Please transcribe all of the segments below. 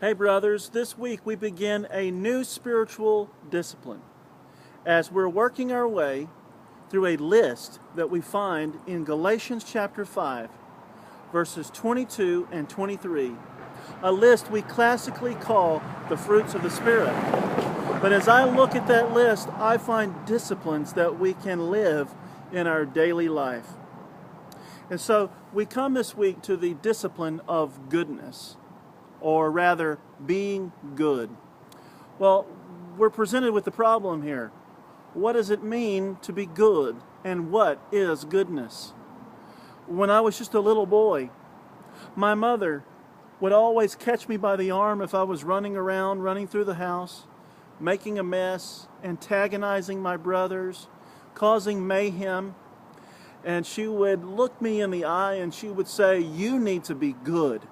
Hey brothers, this week we begin a new spiritual discipline as we're working our way through a list that we find in Galatians chapter 5, verses 22 and 23, a list we classically call the fruits of the Spirit. But as I look at that list, I find disciplines that we can live in our daily life. And so we come this week to the discipline of goodness, or rather, being good. Well, we're presented with the problem here. What does it mean to be good, and what is goodness? When I was just a little boy, my mother would always catch me by the arm if I was running around, running through the house, making a mess, antagonizing my brothers, causing mayhem. And she would look me in the eye and she would say, "You need to be good."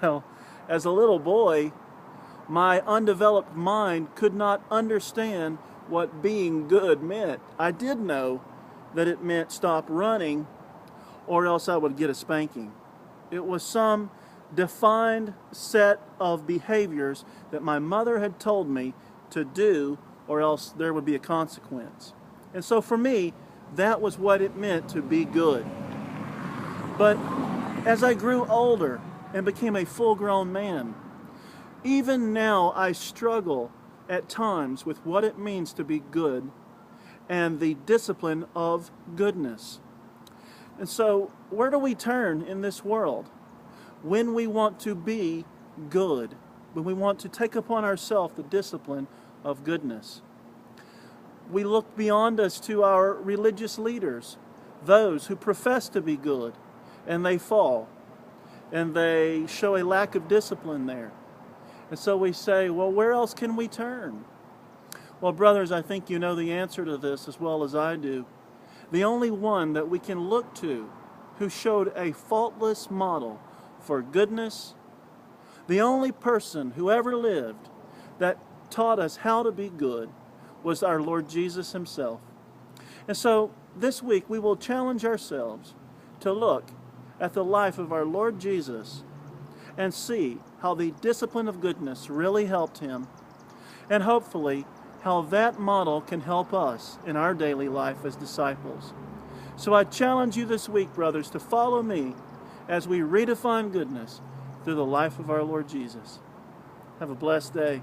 Well, as a little boy, my undeveloped mind could not understand what being good meant. I did know that it meant stop running or else I would get a spanking. It was some defined set of behaviors that my mother had told me to do or else there would be a consequence. And so for me, that was what it meant to be good. But as I grew older and became a full-grown man, even now I struggle at times with what it means to be good and the discipline of goodness. And so where do we turn in this world when we want to be good, when we want to take upon ourselves the discipline of goodness? We look beyond us to our religious leaders, those who profess to be good, and they fall, and they show a lack of discipline there. And so we say, well, where else can we turn? Well, brothers, I think you know the answer to this as well as I do. The only one that we can look to who showed a faultless model for goodness, the only person who ever lived that taught us how to be good, was our Lord Jesus himself. And so this week we will challenge ourselves to look at the life of our Lord Jesus and see how the discipline of goodness really helped him, and hopefully how that model can help us in our daily life as disciples. So I challenge you this week, brothers, to follow me as we redefine goodness through the life of our Lord Jesus. Have a blessed day.